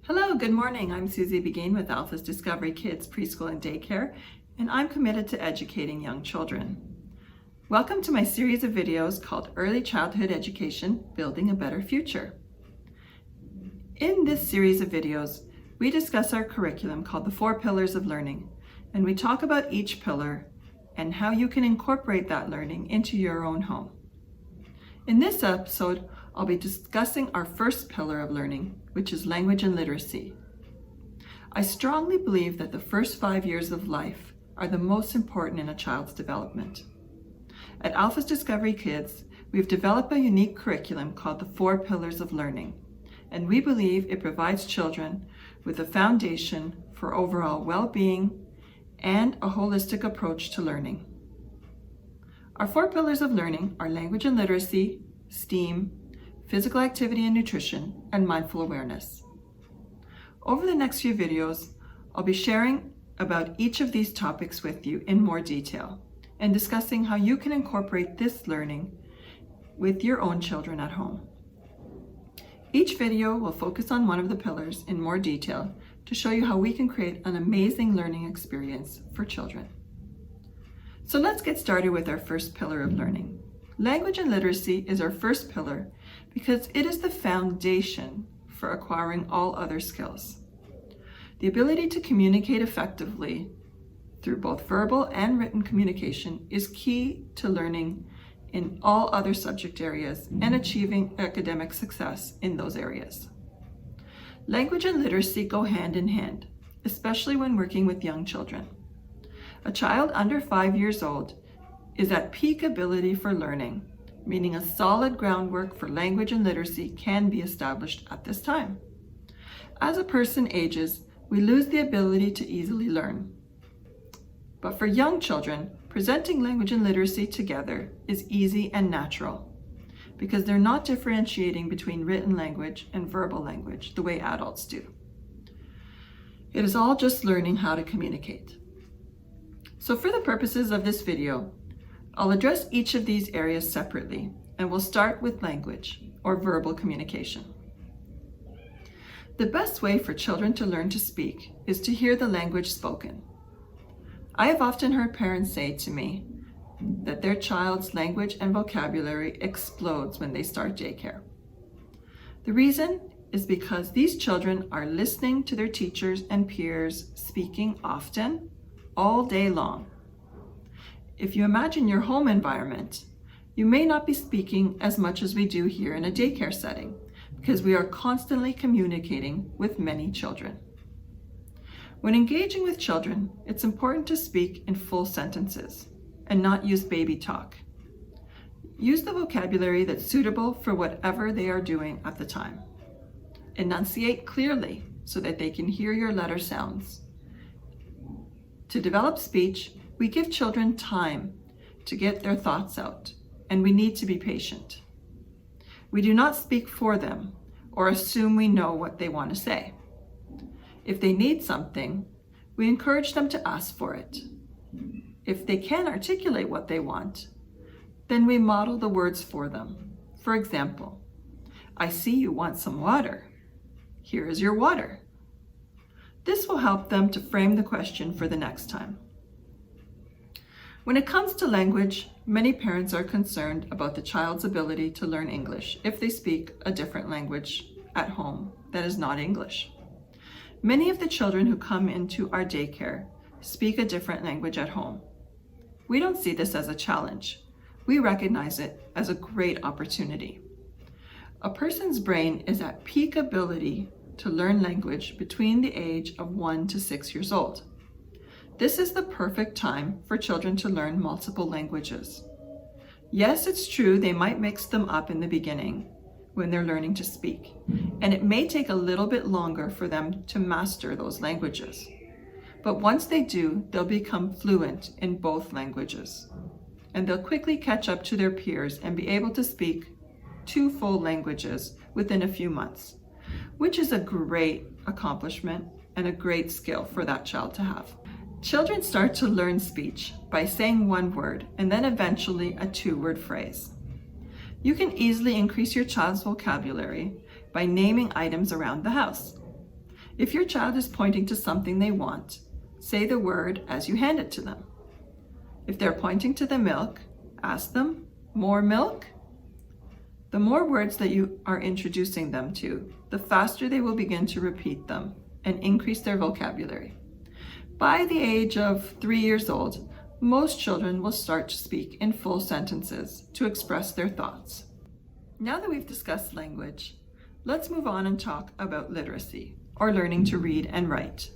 Hello, good morning. I'm Susie Beghin with Alpha's Discovery Kids Preschool and Daycare, and I'm committed to educating young children. Welcome to my series of videos called Early Childhood Education, Building a Better Future. In this series of videos, we discuss our curriculum called the 4 Pillars of Learning, and we talk about each pillar and how you can incorporate that learning into your own home. In this episode, I'll be discussing our first pillar of learning, which is language and literacy. I strongly believe that the first 5 years of life are the most important in a child's development. At Alpha's Discovery Kids, we've developed a unique curriculum called the 4 Pillars of Learning, and we believe it provides children with a foundation for overall well-being and a holistic approach to learning. Our 4 pillars of learning are language and literacy, STEAM, physical activity and nutrition, and mindful awareness. Over the next few videos, I'll be sharing about each of these topics with you in more detail and discussing how you can incorporate this learning with your own children at home. Each video will focus on one of the pillars in more detail to show you how we can create an amazing learning experience for children. So let's get started with our first pillar of learning. Language and literacy is our first pillar because it is the foundation for acquiring all other skills. The ability to communicate effectively through both verbal and written communication is key to learning in all other subject areas and achieving academic success in those areas. Language and literacy go hand in hand, especially when working with young children. A child under 5 years old is at peak ability for learning, meaning a solid groundwork for language and literacy can be established at this time. As a person ages, we lose the ability to easily learn. But for young children, presenting language and literacy together is easy and natural because they're not differentiating between written language and verbal language the way adults do. It is all just learning how to communicate. So for the purposes of this video, I'll address each of these areas separately, and we'll start with language or verbal communication. The best way for children to learn to speak is to hear the language spoken. I have often heard parents say to me that their child's language and vocabulary explodes when they start daycare. The reason is because these children are listening to their teachers and peers speaking often, all day long. If you imagine your home environment, you may not be speaking as much as we do here in a daycare setting because we are constantly communicating with many children. When engaging with children, it's important to speak in full sentences and not use baby talk. Use the vocabulary that's suitable for whatever they are doing at the time. Enunciate clearly so that they can hear your letter sounds. To develop speech, we give children time to get their thoughts out, and we need to be patient. We do not speak for them or assume we know what they want to say. If they need something, we encourage them to ask for it. If they can articulate what they want, then we model the words for them. For example, I see you want some water. Here is your water. This will help them to frame the question for the next time. When it comes to language, many parents are concerned about the child's ability to learn English if they speak a different language at home that is not English. Many of the children who come into our daycare speak a different language at home. We don't see this as a challenge. We recognize it as a great opportunity. A person's brain is at peak ability to learn language between the age of 1 to 6 years old. This is the perfect time for children to learn multiple languages. Yes, it's true they might mix them up in the beginning when they're learning to speak, and it may take a little bit longer for them to master those languages. But once they do, they'll become fluent in both languages, and they'll quickly catch up to their peers and be able to speak 2 full languages within a few months, which is a great accomplishment and a great skill for that child to have. Children start to learn speech by saying one word and then eventually a 2-word phrase. You can easily increase your child's vocabulary by naming items around the house. If your child is pointing to something they want, say the word as you hand it to them. If they're pointing to the milk, ask them, "More milk?" The more words that you are introducing them to, the faster they will begin to repeat them and increase their vocabulary. By the age of 3 years old, most children will start to speak in full sentences to express their thoughts. Now that we've discussed language, let's move on and talk about literacy, or learning to read and write.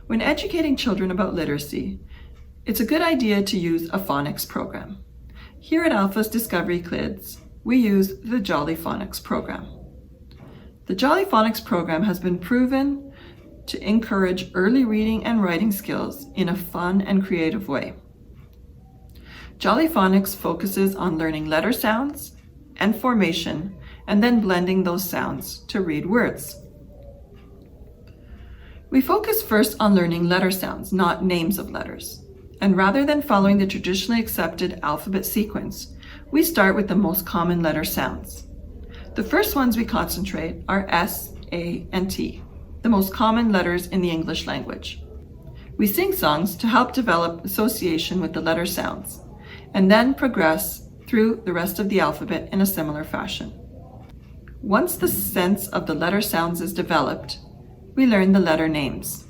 When educating children about literacy, it's a good idea to use a phonics program. Here at Alpha's Discovery Kids, we use the Jolly Phonics program. The Jolly Phonics program has been proven to encourage early reading and writing skills in a fun and creative way. Jolly Phonics focuses on learning letter sounds and formation, and then blending those sounds to read words. We focus first on learning letter sounds, not names of letters. And rather than following the traditionally accepted alphabet sequence, we start with the most common letter sounds. The first ones we concentrate are S, A, and T, the most common letters in the English language. We sing songs to help develop association with the letter sounds, and then progress through the rest of the alphabet in a similar fashion. Once the sense of the letter sounds is developed, we learn the letter names.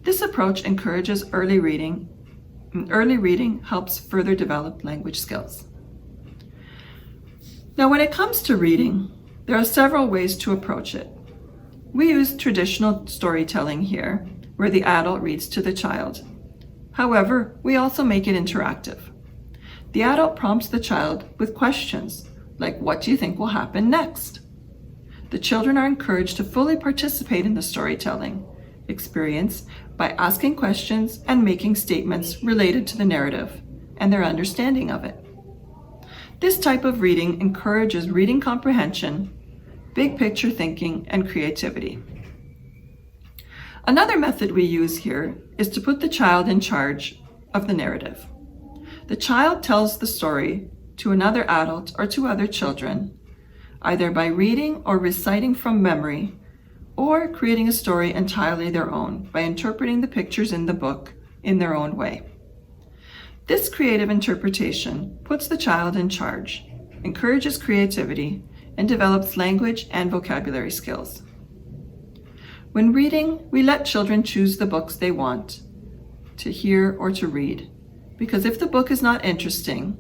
This approach encourages early reading, and early reading helps further develop language skills. Now, when it comes to reading, there are several ways to approach it. We use traditional storytelling here, where the adult reads to the child. However, we also make it interactive. The adult prompts the child with questions, like, "What do you think will happen next?" The children are encouraged to fully participate in the storytelling experience by asking questions and making statements related to the narrative and their understanding of it. This type of reading encourages reading comprehension, big picture thinking, and creativity. Another method we use here is to put the child in charge of the narrative. The child tells the story to another adult or to other children, either by reading or reciting from memory, or creating a story entirely their own by interpreting the pictures in the book in their own way. This creative interpretation puts the child in charge, encourages creativity, and develops language and vocabulary skills. When reading, we let children choose the books they want to hear or to read, because if the book is not interesting,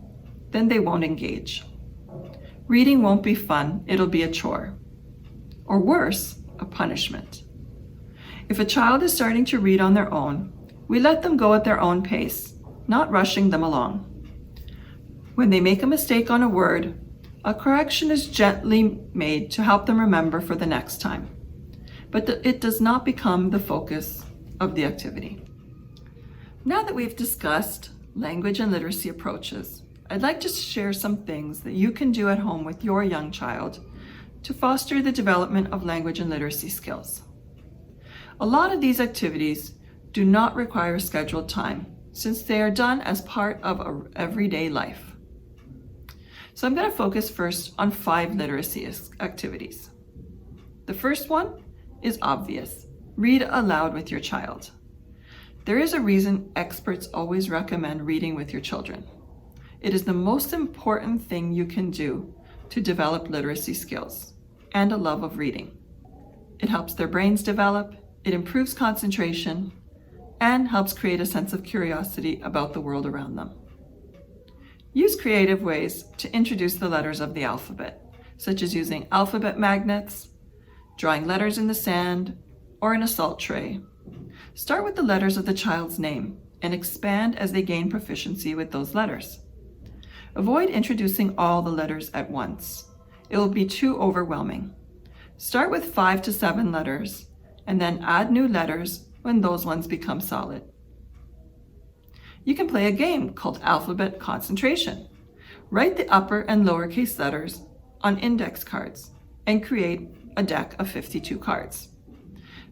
then they won't engage. Reading won't be fun, it'll be a chore. Or worse, a punishment. If a child is starting to read on their own, we let them go at their own pace, not rushing them along. When they make a mistake on a word, a correction is gently made to help them remember for the next time, but it does not become the focus of the activity. Now that we've discussed language and literacy approaches, I'd like to share some things that you can do at home with your young child to foster the development of language and literacy skills. A lot of these activities do not require scheduled time, since they are done as part of everyday life. So I'm going to focus first on 5 literacy activities. The first one is obvious. Read aloud with your child. There is a reason experts always recommend reading with your children. It is the most important thing you can do to develop literacy skills and a love of reading. It helps their brains develop, it improves concentration, and helps create a sense of curiosity about the world around them. Use creative ways to introduce the letters of the alphabet, such as using alphabet magnets, drawing letters in the sand, or in a salt tray. Start with the letters of the child's name and expand as they gain proficiency with those letters. Avoid introducing all the letters at once. It will be too overwhelming. Start with 5 to 7 letters and then add new letters when those ones become solid. You can play a game called Alphabet Concentration. Write the upper and lowercase letters on index cards and create a deck of 52 cards.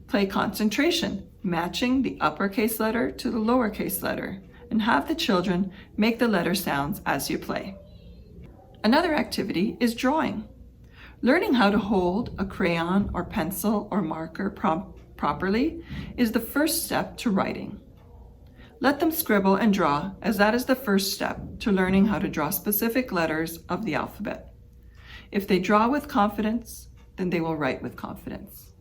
Play Concentration, matching the uppercase letter to the lowercase letter, and have the children make the letter sounds as you play. Another activity is drawing. Learning how to hold a crayon or pencil or marker properly is the first step to writing. Let them scribble and draw, as that is the first step to learning how to draw specific letters of the alphabet. If they draw with confidence, then they will write with confidence.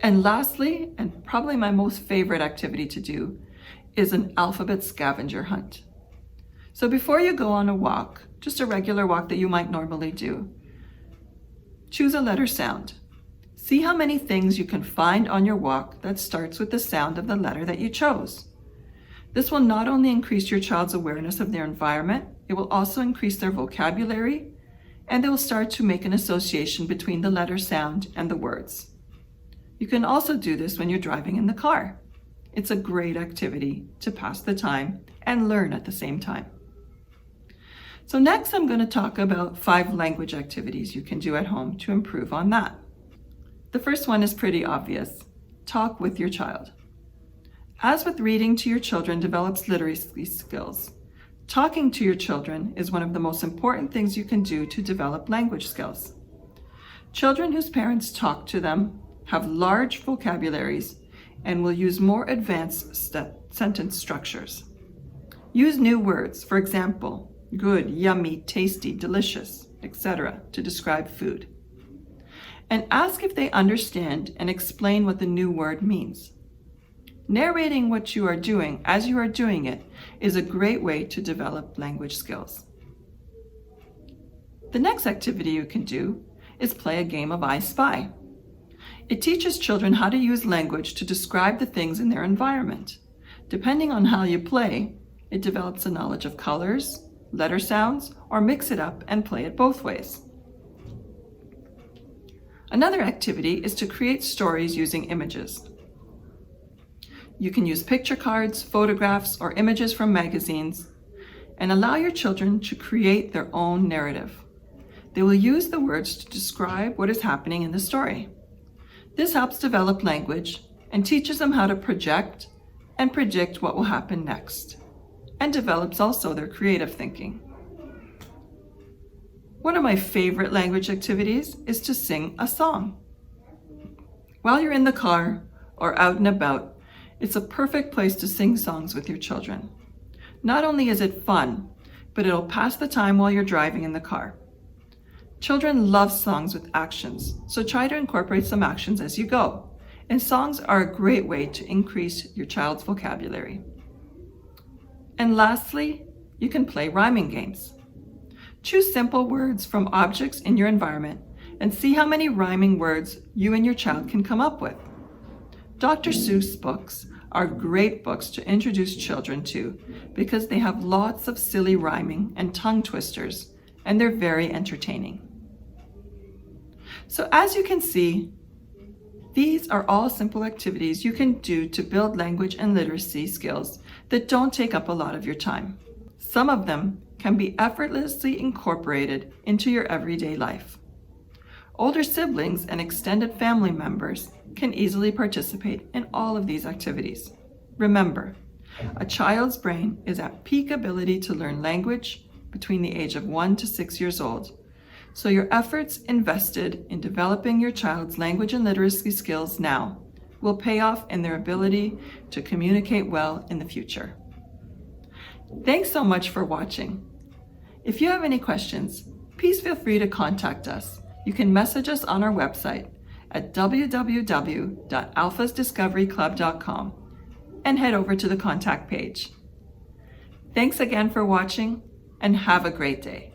And lastly, and probably my most favorite activity to do, is an alphabet scavenger hunt. So before you go on a walk, just a regular walk that you might normally do, choose a letter sound. See how many things you can find on your walk that starts with the sound of the letter that you chose. This will not only increase your child's awareness of their environment, it will also increase their vocabulary, and they will start to make an association between the letter sound and the words. You can also do this when you're driving in the car. It's a great activity to pass the time and learn at the same time. So next I'm going to talk about 5 language activities you can do at home to improve on that. The first one is pretty obvious. Talk with your child. As with reading to your children develops literacy skills, talking to your children is one of the most important things you can do to develop language skills. Children whose parents talk to them have large vocabularies and will use more advanced sentence structures. Use new words, for example, good, yummy, tasty, delicious, etc., to describe food. And ask if they understand and explain what the new word means. Narrating what you are doing as you are doing it is a great way to develop language skills. The next activity you can do is play a game of I Spy. It teaches children how to use language to describe the things in their environment. Depending on how you play, it develops a knowledge of colors, letter sounds, or mix it up and play it both ways. Another activity is to create stories using images. You can use picture cards, photographs, or images from magazines, and allow your children to create their own narrative. They will use the words to describe what is happening in the story. This helps develop language and teaches them how to project and predict what will happen next, and develops also their creative thinking. One of my favorite language activities is to sing a song. While you're in the car or out and about, it's a perfect place to sing songs with your children. Not only is it fun, but it'll pass the time while you're driving in the car. Children love songs with actions, so try to incorporate some actions as you go. And songs are a great way to increase your child's vocabulary. And lastly, you can play rhyming games. Choose simple words from objects in your environment and see how many rhyming words you and your child can come up with. Dr. Seuss books are great books to introduce children to because they have lots of silly rhyming and tongue twisters, and they're very entertaining. So as you can see, these are all simple activities you can do to build language and literacy skills that don't take up a lot of your time. Some of them can be effortlessly incorporated into your everyday life. Older siblings and extended family members can easily participate in all of these activities. Remember, a child's brain is at peak ability to learn language between the age of 1 to 6 years old. So your efforts invested in developing your child's language and literacy skills now will pay off in their ability to communicate well in the future. Thanks so much for watching. If you have any questions, please feel free to contact us. You can message us on our website at www.alphasdiscoveryclub.com and head over to the contact page. Thanks again for watching and have a great day.